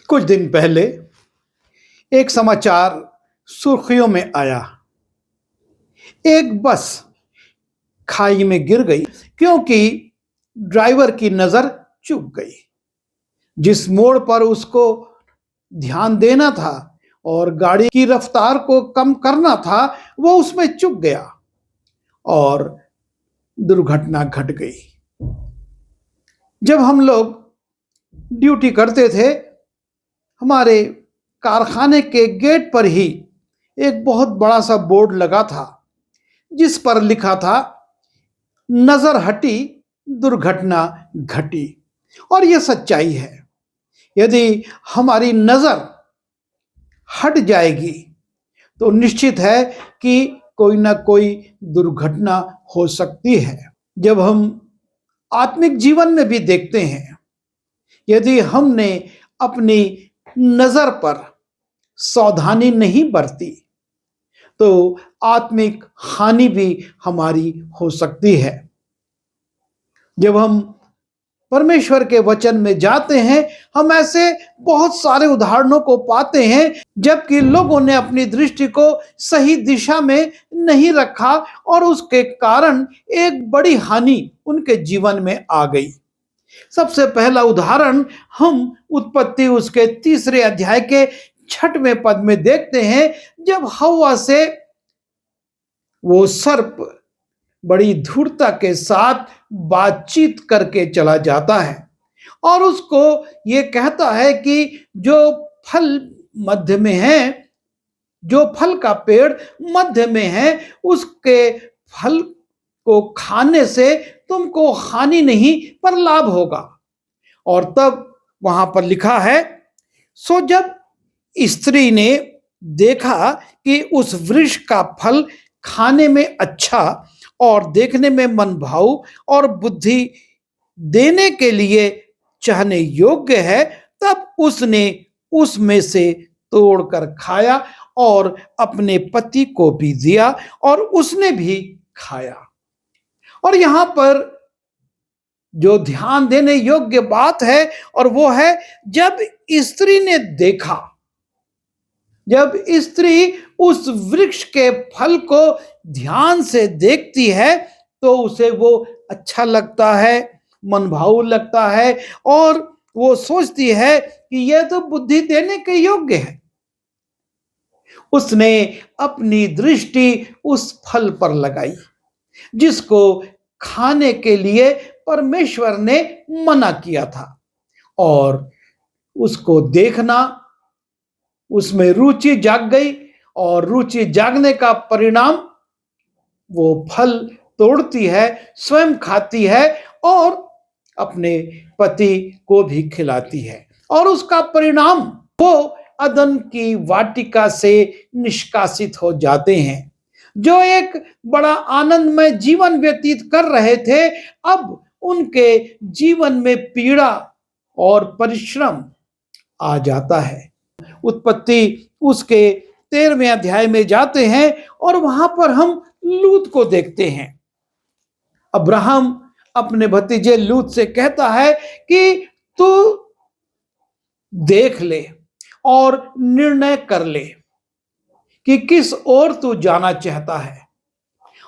कुछ दिन पहले एक समाचार सुर्खियों में आया। एक बस खाई में गिर गई क्योंकि ड्राइवर की नजर चूक गई। जिस मोड़ पर उसको ध्यान देना था और गाड़ी की रफ्तार को कम करना था, वो उसमें चूक गया और दुर्घटना घट गई। जब हम लोग ड्यूटी करते थे, हमारे कारखाने के गेट पर ही एक बहुत बड़ा सा बोर्ड लगा था जिस पर लिखा था, नजर हटी दुर्घटना घटी। और यह सच्चाई है। यदि हमारी नजर हट जाएगी तो निश्चित है कि कोई ना कोई दुर्घटना हो सकती है। जब हम आत्मिक जीवन में भी देखते हैं, यदि हमने अपनी नजर पर सावधानी नहीं बरती तो आत्मिक हानि भी हमारी हो सकती है। जब हम परमेश्वर के वचन में जाते हैं, हम ऐसे बहुत सारे उदाहरणों को पाते हैं जबकि लोगों ने अपनी दृष्टि को सही दिशा में नहीं रखा और उसके कारण एक बड़ी हानि उनके जीवन में आ गई। सबसे पहला उदाहरण हम उत्पत्ति उसके 3 अध्याय के 6वें पद में देखते हैं, जब हव्वा से वो सर्प बड़ी धूर्तता के साथ बातचीत करके चला जाता है और उसको ये कहता है कि जो फल मध्य में है, जो फल का पेड़ मध्य में है, उसके फल को खाने से तुमको हानि नहीं पर लाभ होगा। और तब वहां पर लिखा है, सो जब स्त्री ने देखा कि उस वृक्ष का फल खाने में अच्छा और देखने में मनभाऊ और बुद्धि देने के लिए चाहने योग्य है, तब उसने उसमें से तोड़कर खाया और अपने पति को भी दिया और उसने भी खाया। और यहां पर जो ध्यान देने योग्य बात है और वो है, जब स्त्री ने देखा, जब स्त्री उस वृक्ष के फल को ध्यान से देखती है तो उसे वो अच्छा लगता है, मनभाऊ लगता है और वो सोचती है कि यह तो बुद्धि देने के योग्य है। उसने अपनी दृष्टि उस फल पर लगाई जिसको खाने के लिए परमेश्वर ने मना किया था और उसको देखना, उसमें रुचि जाग गई और रुचि जागने का परिणाम वो फल तोड़ती है, स्वयं खाती है और अपने पति को भी खिलाती है और उसका परिणाम वो अदन की वाटिका से निष्कासित हो जाते हैं। जो एक बड़ा आनंदमय जीवन व्यतीत कर रहे थे, अब उनके जीवन में पीड़ा और परिश्रम आ जाता है। उत्पत्ति उसके 13वें अध्याय में जाते हैं और वहां पर हम लूत को देखते हैं। अब्राहम अपने भतीजे लूत से कहता है कि तू देख ले और निर्णय कर ले कि किस ओर तू जाना चाहता है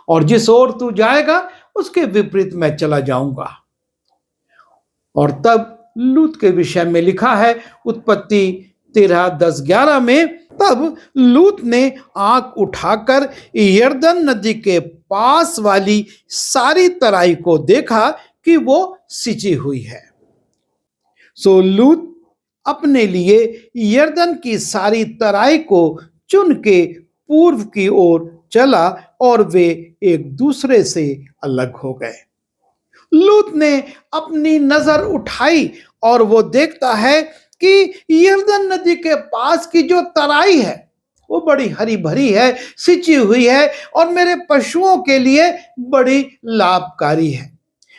और जिस ओर तू जाएगा उसके विपरीत मैं चला जाऊंगा। और तब लूत के विषय में लिखा है उत्पत्ति 13:10-11 में, तब लूत ने आंख उठाकर यरदन नदी के पास वाली सारी तराई को देखा कि वो सिंची हुई है। सो लूत अपने लिए यरदन की सारी तराई को चुन के पूर्व की ओर चला और वे एक दूसरे से अलग हो गए। लूत ने अपनी नजर उठाई और वो देखता है कि यरदन नदी के पास की जो तराई है वो बड़ी हरी भरी है, सिंची हुई है और मेरे पशुओं के लिए बड़ी लाभकारी है।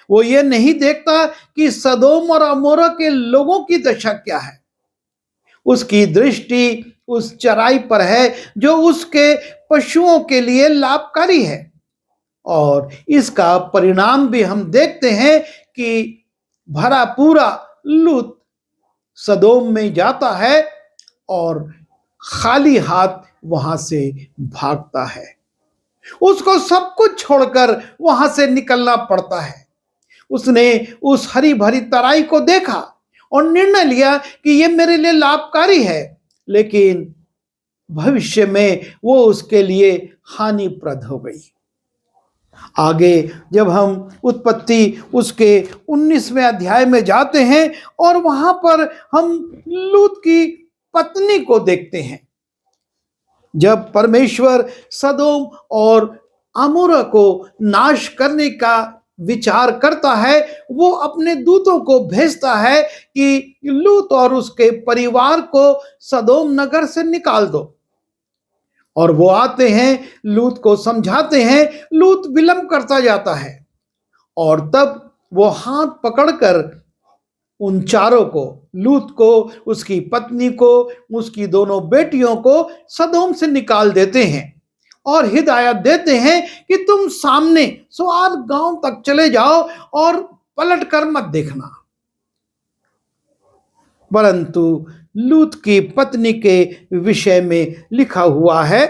वो ये नहीं देखता कि सदोम और अमोरा के लोगों की दशा क्या है। उसकी दृष्टि उस चराई पर है जो उसके पशुओं के लिए लाभकारी है और इसका परिणाम भी हम देखते हैं कि भरा पूरा लूत सदोम में जाता है और खाली हाथ वहां से भागता है। उसको सब कुछ छोड़कर वहां से निकलना पड़ता है। उसने उस हरी भरी तराई को देखा और निर्णय लिया कि यह मेरे लिए लाभकारी है, लेकिन भविष्य में वो उसके लिए हानिप्रद हो गई। आगे जब हम उत्पत्ति उसके 19वें अध्याय में जाते हैं और वहां पर हम लूत की पत्नी को देखते हैं। जब परमेश्वर सदोम और अमोरा को नाश करने का विचार करता है, वो अपने दूतों को भेजता है कि लूत और उसके परिवार को सदोम नगर से निकाल दो। और वो आते हैं, लूत को समझाते हैं। लूत विलंब करता जाता है और तब वो हाथ पकड़कर उन चारों को, लूत को, उसकी पत्नी को, उसकी दोनों बेटियों को सदोम से निकाल देते हैं और हिदायत देते हैं कि तुम सामने सवार गांव तक चले जाओ और पलट कर मत देखना। परंतु लूत की पत्नी के विषय में लिखा हुआ है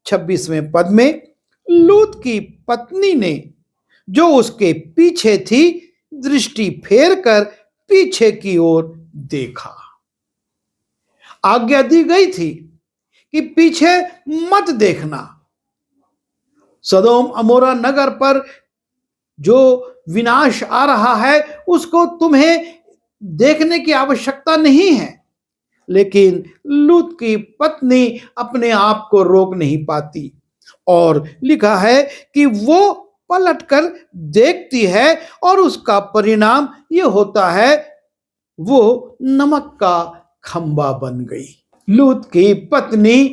26वें पद में, लूत की पत्नी ने जो उसके पीछे थी दृष्टि फेर कर पीछे की ओर देखा। आज्ञा दी गई थी कि पीछे मत देखना। सदोम अमोरा नगर पर जो विनाश आ रहा है उसको तुम्हें देखने की आवश्यकता नहीं है, लेकिन लूत की पत्नी अपने आप को रोक नहीं पाती और लिखा है कि वो पलटकर देखती है और उसका परिणाम यह होता है, वो नमक का खंबा बन गई। लूत की पत्नी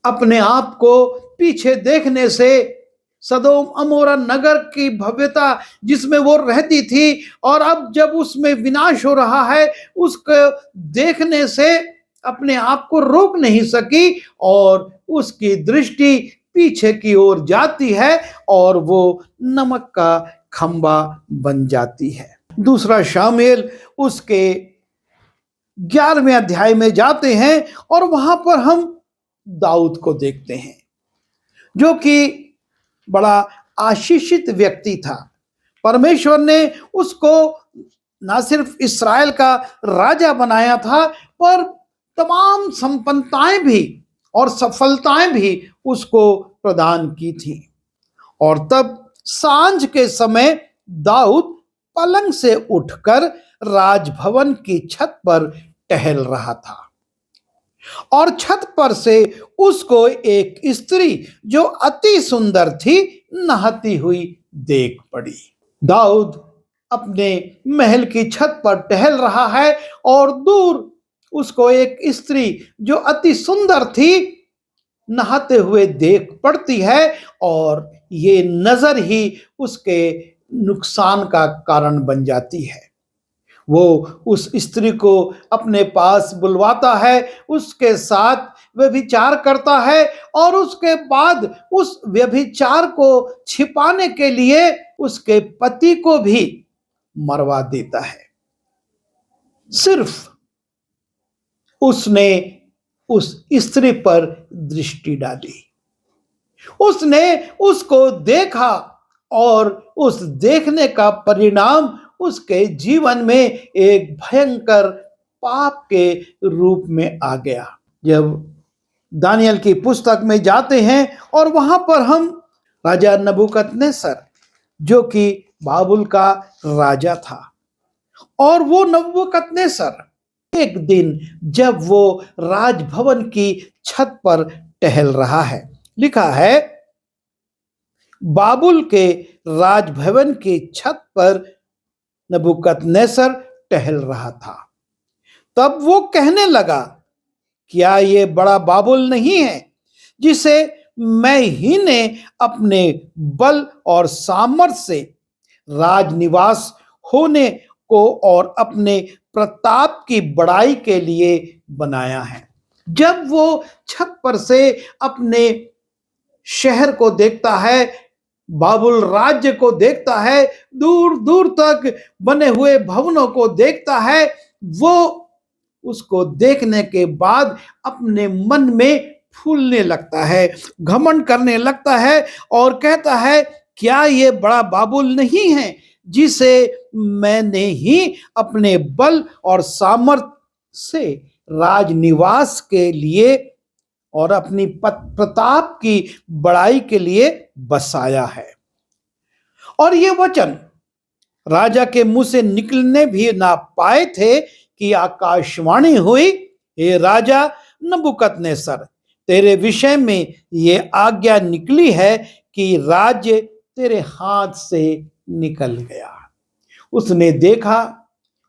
अपने आप को पीछे देखने से सदोम अमोरा नगर की भव्यता जिसमें वो रहती थी और अब जब उसमें विनाश हो रहा है, उसको देखने से अपने आप को रोक नहीं सकी और उसकी दृष्टि पीछे की ओर जाती है और वो नमक का खंबा बन जाती है। दूसरा शामुएल उसके 11वें अध्याय में जाते हैं और वहां पर हम दाऊद को देखते हैं, जो कि बड़ा आशीषित व्यक्ति था। परमेश्वर ने उसको ना सिर्फ इस्राएल का राजा बनाया था, पर तमाम संपन्नताएं भी और सफलताएं भी उसको प्रदान की थी। और तब सांझ के समय दाऊद पलंग से उठकर राजभवन की छत पर टहल रहा था और छत पर से उसको एक स्त्री जो अति सुंदर थी नहाती हुई देख पड़ी। दाऊद अपने महल की छत पर टहल रहा है और दूर उसको एक स्त्री जो अति सुंदर थी नहाते हुए देख पड़ती है और ये नजर ही उसके नुकसान का कारण बन जाती है। वो उस स्त्री को अपने पास बुलवाता है, उसके साथ व्यभिचार करता है और उसके बाद उस व्यभिचार को छिपाने के लिए उसके पति को भी मरवा देता है। सिर्फ उसने उस स्त्री पर दृष्टि डाली, उसने उसको देखा और उस देखने का परिणाम उसके जीवन में एक भयंकर पाप के रूप में आ गया। जब दानियल की पुस्तक में जाते हैं और वहां पर हम राजा नबूकदनेस्सर, जो कि बाबुल का राजा था, और वो नबूकदनेस्सर एक दिन जब वो राजभवन की छत पर टहल रहा है, लिखा है बाबुल के राजभवन की छत पर नबूकदनेस्सर टहल रहा था। तब वो कहने लगा, क्या ये बड़ा बाबुल नहीं है जिसे मैं ही ने अपने बल और सामर्थ से राजनिवास होने को और अपने प्रताप की बड़ाई के लिए बनाया है। जब वो छत पर से अपने शहर को देखता है, बाबुल राज्य को देखता है, दूर दूर तक बने हुए भवनों को देखता है, वो उसको देखने के बाद अपने मन में फूलने लगता है, घमंड करने लगता है और कहता है, क्या ये बड़ा बाबुल नहीं है जिसे मैंने ही अपने बल और सामर्थ से राजनिवास के लिए और अपनी प्रताप की बड़ाई के लिए बसाया है। और ये वचन राजा के मुंह से निकलने भी ना पाए थे कि आकाशवाणी हुई, हे राजा नबूकदनेस्सर, तेरे विषय में ये आज्ञा निकली है कि राज्य तेरे हाथ से निकल गया। उसने देखा,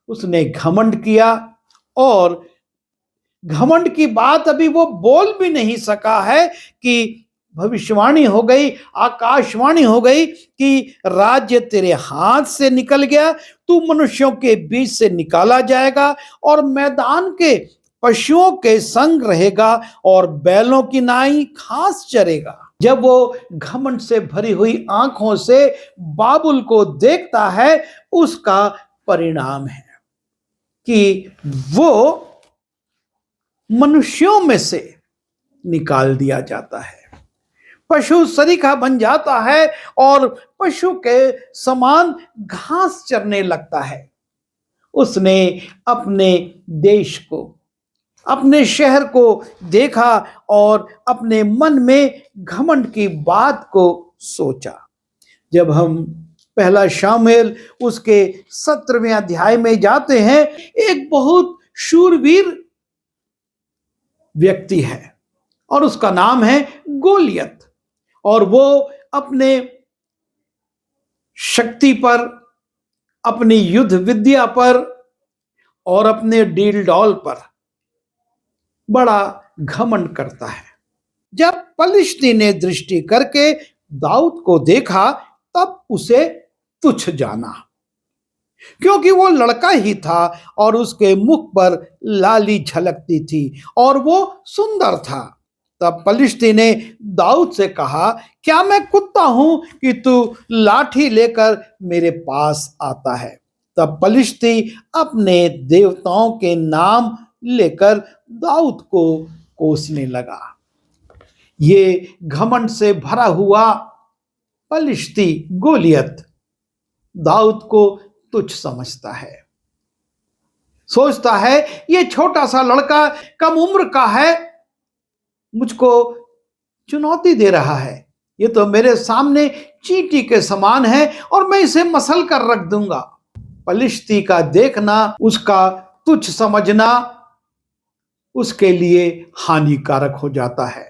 उसने घमंड किया और घमंड की बात अभी वो बोल भी नहीं सका है कि भविष्यवाणी हो गई, आकाशवाणी हो गई कि राज्य तेरे हाथ से निकल गया, तू मनुष्यों के बीच से निकाला जाएगा और मैदान के पशुओं के संग रहेगा और बैलों की नाई घास चरेगा। जब वो घमंड से भरी हुई आंखों से बाबुल को देखता है, उसका परिणाम है कि वो मनुष्यों में से निकाल दिया जाता है, पशु सरीखा बन जाता है और पशु के समान घास चरने लगता है। उसने अपने देश को, अपने शहर को देखा और अपने मन में घमंड की बात को सोचा। जब हम पहला शामुएल उसके 17वें अध्याय में जाते हैं, एक बहुत शूरवीर व्यक्ति है और उसका नाम है गोलियत, और वो अपने शक्ति पर, अपनी युद्ध विद्या पर और अपने डील डॉल पर बड़ा घमंड करता है। जब पलिश्ती ने दृष्टि करके दाऊद को देखा, तब उसे तुच्छ जाना, क्योंकि वो लड़का ही था और उसके मुख पर लाली झलकती थी और वो सुंदर था। तब पलिश्ती ने दाऊद से कहा, क्या मैं कुत्ता हूं कि तू लाठी लेकर मेरे पास आता है? तब पलिश्ती अपने देवताओं के नाम लेकर दाऊद को कोसने लगा। ये घमंड से भरा हुआ पलिश्ती गोलियत दाऊद को तुच्छ समझता है, सोचता है ये छोटा सा लड़का कम उम्र का है, मुझको चुनौती दे रहा है, ये तो मेरे सामने चींटी के समान है और मैं इसे मसल कर रख दूंगा। पलिश्ती का देखना, उसका तुच्छ समझना उसके लिए हानिकारक हो जाता है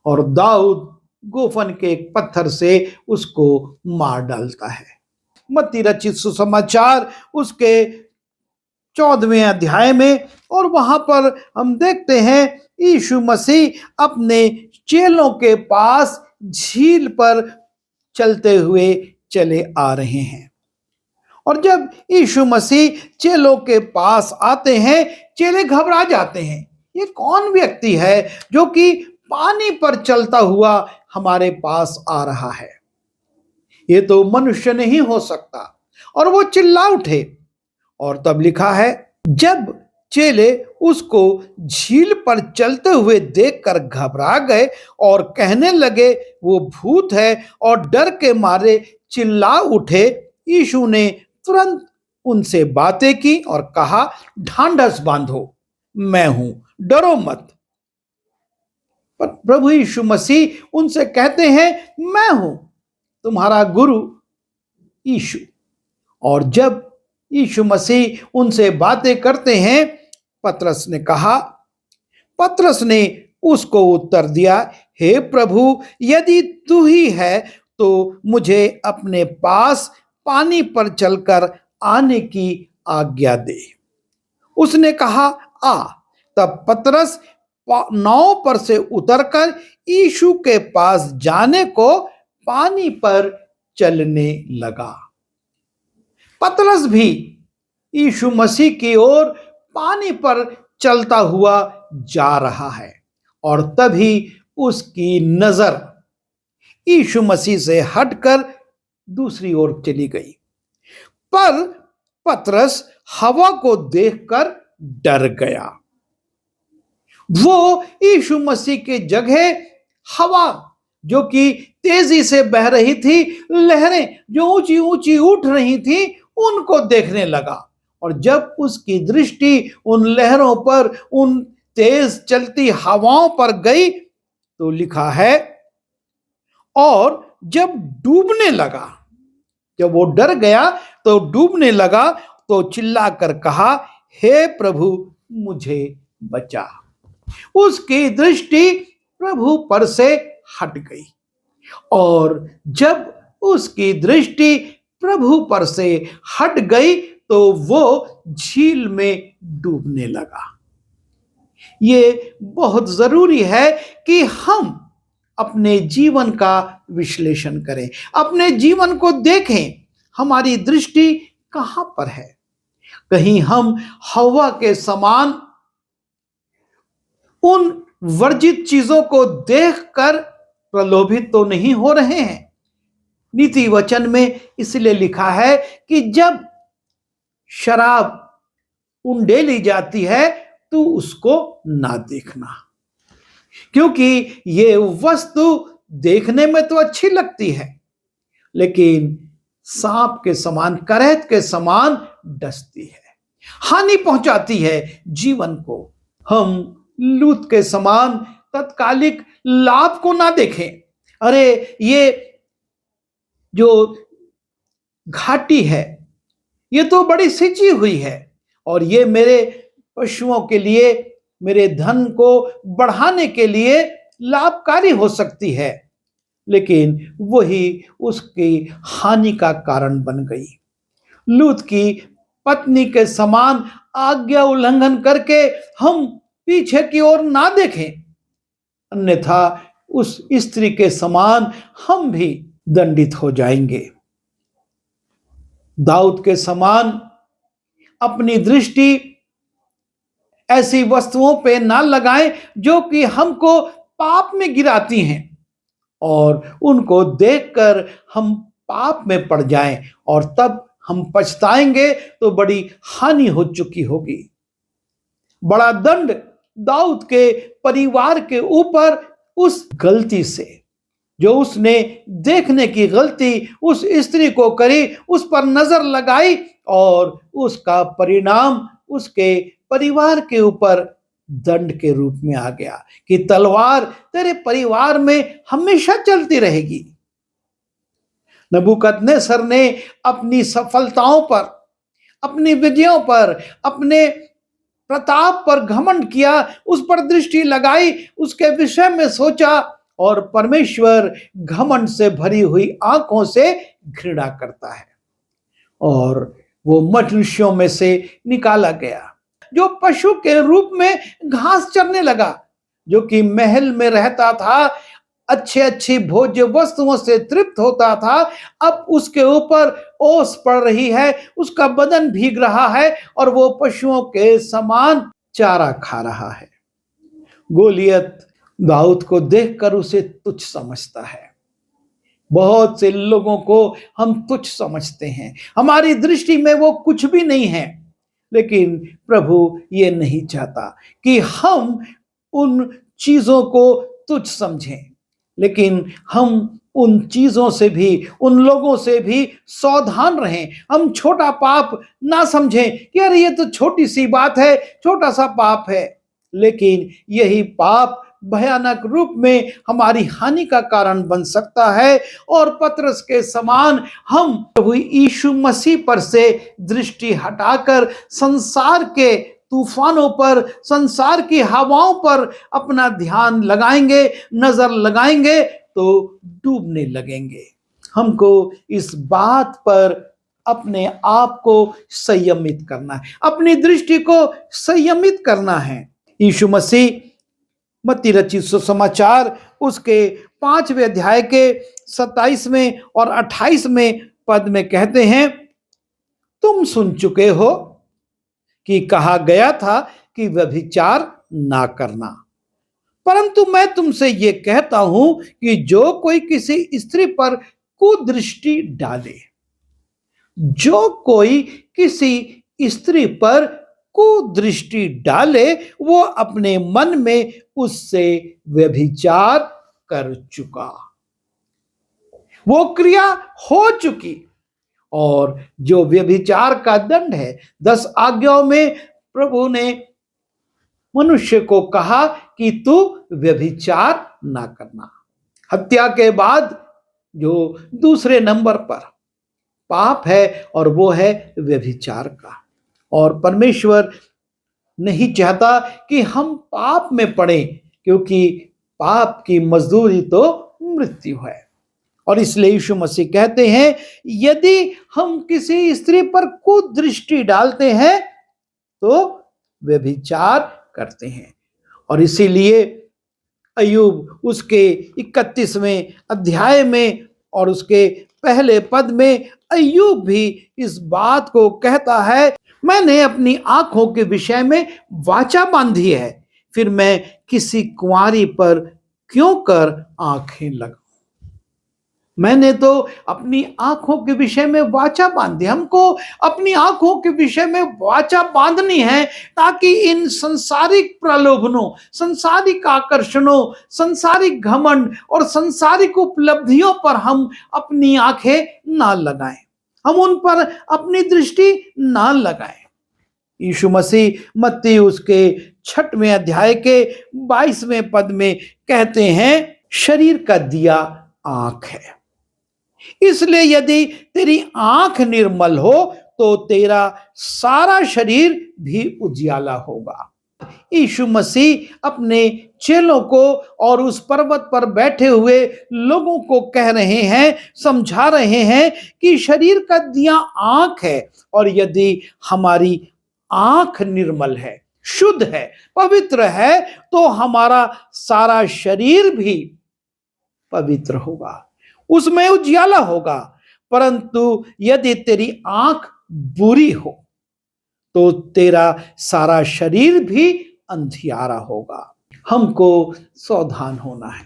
और दाऊद गोफन के एक पत्थर से उसको मार डालता है। मत्ती रचित सुसमाचार उसके 14वें अध्याय में, और वहां पर हम देखते हैं यीशु मसीह अपने चेलों के पास झील पर चलते हुए चले आ रहे हैं। और जब यीशु मसीह चेलों के पास आते हैं, चेले घबरा जाते हैं, ये कौन व्यक्ति है जो कि पानी पर चलता हुआ हमारे पास आ रहा है? ये तो मनुष्य नहीं हो सकता। और वो चिल्ला उठे। और तब लिखा है, जब चेले उसको झील पर चलते हुए देखकर घबरा गए और कहने लगे वो भूत है और डर के मारे चिल्ला उठे, यीशु ने तुरंत उनसे बातें की और कहा, ढांढस बांधो, मैं हूं, डरो मत। पर प्रभु यीशु मसीह उनसे कहते हैं, मैं हूं तुम्हारा गुरु यीशु। और जब यीशु मसीह उनसे बातें करते हैं, पतरस ने उसको उत्तर दिया, हे प्रभु, यदि तू ही है तो मुझे अपने पास पानी पर चलकर आने की आज्ञा दे। उसने कहा, आ। तब पतरस नाव पर से उतरकर यीशु के पास जाने को पानी पर चलने लगा। पतरस भी यीशु मसीह की ओर पानी पर चलता हुआ जा रहा है और तभी उसकी नजर यीशु मसीह से हटकर दूसरी ओर चली गई। पर पतरस हवा को देखकर डर गया। वो यीशु मसीह के जगह हवा जो कि तेजी से बह रही थी, लहरें जो ऊंची ऊंची उठ रही थी, उनको देखने लगा। और जब उसकी दृष्टि उन लहरों पर, उन तेज चलती हवाओं पर गई, तो लिखा है, और जब डूबने लगा, जब वो डर गया तो डूबने लगा, तो चिल्लाकर कहा, हे प्रभु मुझे बचा। उसकी दृष्टि प्रभु पर से हट गई, और जब उसकी दृष्टि प्रभु पर से हट गई तो वो झील में डूबने लगा। ये बहुत जरूरी है कि हम अपने जीवन का विश्लेषण करें, अपने जीवन को देखें, हमारी दृष्टि कहां पर है। कहीं हम हवा के समान उन वर्जित चीजों को देखकर प्रलोभित तो नहीं हो रहे हैं। नीति वचन में इसलिए लिखा है कि जब शराब उंडेली जाती है तो उसको ना देखना, क्योंकि ये वस्तु देखने में तो अच्छी लगती है, लेकिन सांप के समान, करैत के समान डसती है, हानि पहुंचाती है जीवन को। हम लूत के समान तत्कालिक लाभ को ना देखें। अरे ये जो घाटी है ये तो बड़ी सिंची हुई है, और ये मेरे पशुओं के लिए, मेरे धन को बढ़ाने के लिए लाभकारी हो सकती है, लेकिन वही उसकी हानि का कारण बन गई। लूत की पत्नी के समान आज्ञा उल्लंघन करके हम पीछे की ओर ना देखें, अन्यथा उस स्त्री के समान हम भी दंडित हो जाएंगे। दाऊद के समान अपनी दृष्टि ऐसी वस्तुओं पे ना लगाएं जो कि हमको पाप में गिराती हैं, और उनको देखकर हम पाप में पड़ जाएं, और तब हम पछताएंगे तो बड़ी हानि हो चुकी होगी। बड़ा दंड दाऊद के परिवार के ऊपर उस गलती से, जो उसने देखने की गलती उस स्त्री को करी, उस पर नजर लगाई, और उसका परिणाम उसके परिवार के ऊपर दंड के रूप में आ गया कि तलवार तेरे परिवार में हमेशा चलती रहेगी। नबूकदनेस्सर ने अपनी सफलताओं पर, अपनी विजयों पर, अपने प्रताप पर घमंड किया, उस पर दृष्टि लगाई, उसके विषय में सोचा, और परमेश्वर घमंड से भरी हुई आंखों से घृणा करता है, और वो मनुष्यों में से निकाला गया। जो पशु के रूप में घास चरने लगा, जो कि महल में रहता था, अच्छे अच्छी भोज्य वस्तुओं से तृप्त होता था, अब उसके ऊपर ओस पड़ रही है, उसका बदन भीग रहा है, और वो पशुओं के समान चारा खा रहा है। गोलियत दाऊद को देखकर उसे तुच्छ समझता है। बहुत से लोगों को हम तुच्छ समझते हैं, हमारी दृष्टि में वो कुछ भी नहीं है, लेकिन प्रभु ये नहीं चाहता कि हम उन चीजों को तुच्छ समझें, लेकिन हम उन चीजों से भी, उन लोगों से भी सावधान रहें। हम छोटा पाप ना समझें कि अरे ये तो छोटी सी बात है, छोटा सा पाप है, लेकिन यही पाप भयानक रूप में हमारी हानि का कारण बन सकता है। और पतरस के समान हम प्रभु यीशु मसीह पर से दृष्टि हटाकर संसार के तूफानों पर, संसार की हवाओं पर अपना ध्यान लगाएंगे, नजर लगाएंगे, तो डूबने लगेंगे। हमको इस बात पर अपने आप को संयमित करना है, अपनी दृष्टि को संयमित करना है। यीशु मसीह मत्ती रचित सुसमाचार उसके 5वें अध्याय के 27वें और 28वें पद में कहते हैं, तुम सुन चुके हो कि कहा गया था कि व्यभिचार ना करना, परंतु मैं तुमसे ये कहता हूं कि जो कोई किसी स्त्री पर कुदृष्टि डाले, जो कोई किसी स्त्री पर कुदृष्टि डाले वो अपने मन में उससे व्यभिचार कर चुका। वो क्रिया हो चुकी। और जो व्यभिचार का दंड है, 10 आज्ञाओं में प्रभु ने मनुष्य को कहा कि तू व्यभिचार ना करना। हत्या के बाद जो दूसरे नंबर पर पाप है और वो है व्यभिचार का। और परमेश्वर नहीं चाहता कि हम पाप में पड़े, क्योंकि पाप की मजदूरी तो मृत्यु है। और इसलिए यीशु मसीह कहते हैं, यदि हम किसी स्त्री पर कुदृष्टि डालते हैं तो व्यभिचार करते हैं। और इसीलिए अय्यूब उसके 31वें अध्याय में और उसके पहले पद में अय्यूब भी इस बात को कहता है, मैंने अपनी आंखों के विषय में वाचा बांधी है, फिर मैं किसी कुंवारी पर क्यों कर आंखें लगाऊं। मैंने तो अपनी आंखों के विषय में वाचा बांधी। हमको अपनी आंखों के विषय में वाचा बांधनी है, ताकि इन संसारिक प्रलोभनों, संसारिक आकर्षणों, संसारिक घमंड और संसारिक उपलब्धियों पर हम अपनी आंखें ना लगाएं, हम उन पर अपनी दृष्टि ना लगाएं। यीशु मसीह मत्ती उसके 6वें अध्याय के 22वें पद में कहते हैं, शरीर का दिया आंख है, इसलिए यदि तेरी आंख निर्मल हो तो तेरा सारा शरीर भी उजियाला होगा। यीशु मसीह अपने चेलों को और उस पर्वत पर बैठे हुए लोगों को कह रहे हैं, समझा रहे हैं कि शरीर का दिया आंख है, और यदि हमारी आंख निर्मल है, शुद्ध है, पवित्र है, तो हमारा सारा शरीर भी पवित्र होगा, उसमें उजियाला होगा। परंतु यदि तेरी आंख बुरी हो तो तेरा सारा शरीर भी अंधियारा होगा। हमको सावधान होना है,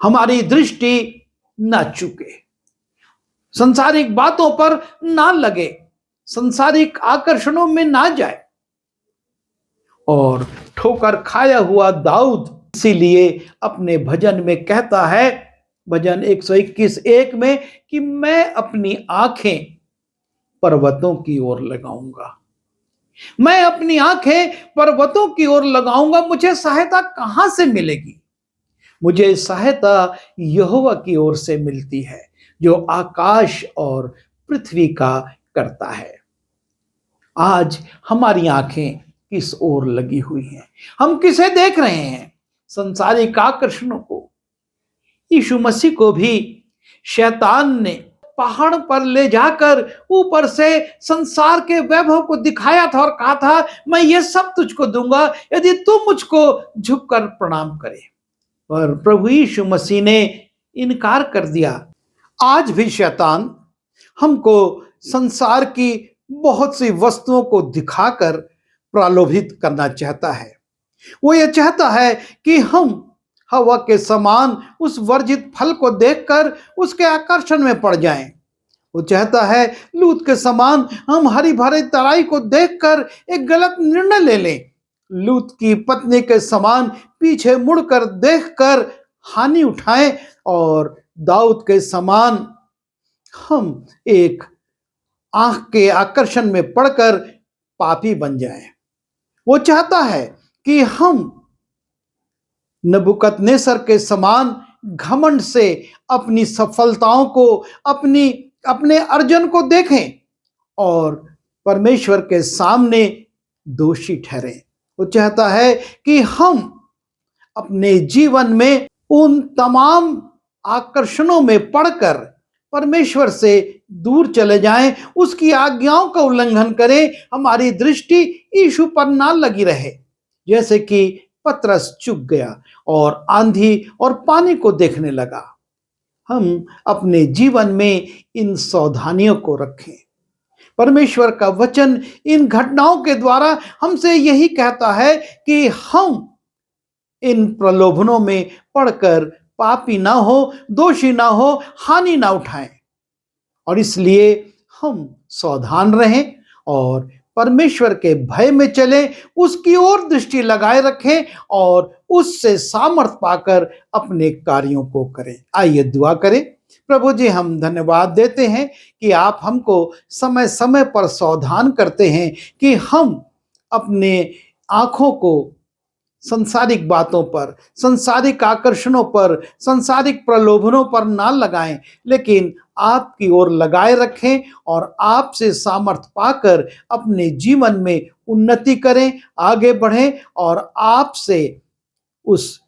हमारी दृष्टि ना चूके, संसारिक बातों पर ना लगे, संसारिक आकर्षणों में ना जाए। और ठोकर खाया हुआ दाऊद इसीलिए अपने भजन में कहता है, भजन 121:1 में, कि मैं अपनी आंखें पर्वतों की ओर लगाऊंगा, मैं अपनी आंखें पर्वतों की ओर लगाऊंगा। मुझे सहायता कहां से मिलेगी? मुझे सहायता यहोवा की ओर से मिलती है, जो आकाश और पृथ्वी का करता है। आज हमारी आंखें किस ओर लगी हुई हैं? हम किसे देख रहे हैं? संसारिक आकर्षणों को। यीशु मसीह को भी शैतान ने पहाड़ पर ले जाकर ऊपर से संसार के वैभव को दिखाया था और कहा था, मैं ये सब तुझको दूंगा यदि तू मुझको झुककर प्रणाम करे। पर प्रभु यीशु मसीह ने इनकार कर दिया। आज भी शैतान हमको संसार की बहुत सी वस्तुओं को दिखाकर प्रलोभित करना चाहता है। वो ये चाहता है कि हम हवा के समान उस वर्जित फल को देखकर उसके आकर्षण में पड़ जाएं। वो चाहता है लूत के समान हम हरी भरी तराई को देखकर एक गलत निर्णय ले लें, लूत की पत्नी के समान पीछे मुड़कर देखकर हानि उठाएं, और दाऊद के समान हम एक आंख के आकर्षण में पड़कर पापी बन जाएं। वो चाहता है कि हम नबूकदनेस्सर के समान घमंड से अपनी सफलताओं को, अपने अर्जन को देखें और परमेश्वर के सामने दोषी ठहरें। वो चाहता है कि हम अपने जीवन में उन तमाम आकर्षणों में पड़कर परमेश्वर से दूर चले जाएं, उसकी आज्ञाओं का उल्लंघन करें, हमारी दृष्टि यीशु पर ना लगी रहे। जैसे कि पतरस चुक गया और आंधी और पानी को देखने लगा। हम अपने जीवन में इन सावधानियों को रखें। परमेश्वर का वचन इन घटनाओं के द्वारा हमसे यही कहता है कि हम इन प्रलोभनों में पड़कर पापी ना हो, दोषी ना हो, हानि ना उठाएं। और इसलिए हम सावधान रहें और परमेश्वर के भय में चलें, उसकी ओर दृष्टि लगाए रखें और उससे सामर्थ पाकर अपने कार्यों को करें। आइए दुआ करें। प्रभु जी, हम धन्यवाद देते हैं कि आप हमको समय समय पर सावधान करते हैं कि हम अपने आंखों को संसारिक बातों पर, संसारिक आकर्षणों पर, संसारिक प्रलोभनों पर ना लगाएं, लेकिन आपकी ओर लगाए रखें और आपसे सामर्थ पाकर अपने जीवन में उन्नति करें, आगे बढ़ें और आपसे उस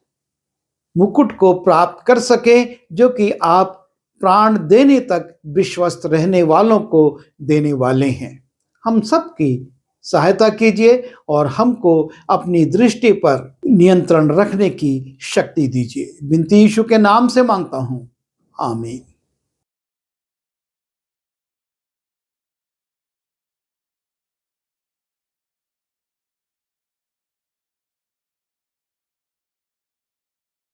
मुकुट को प्राप्त कर सकें जो कि आप प्राण देने तक विश्वस्त रहने वालों को देने वाले हैं। हम सबकी सहायता कीजिए और हमको अपनी दृष्टि पर नियंत्रण रखने की शक्ति दीजिए। विनती यीशु के नाम से मांगता हूँ, आमीन।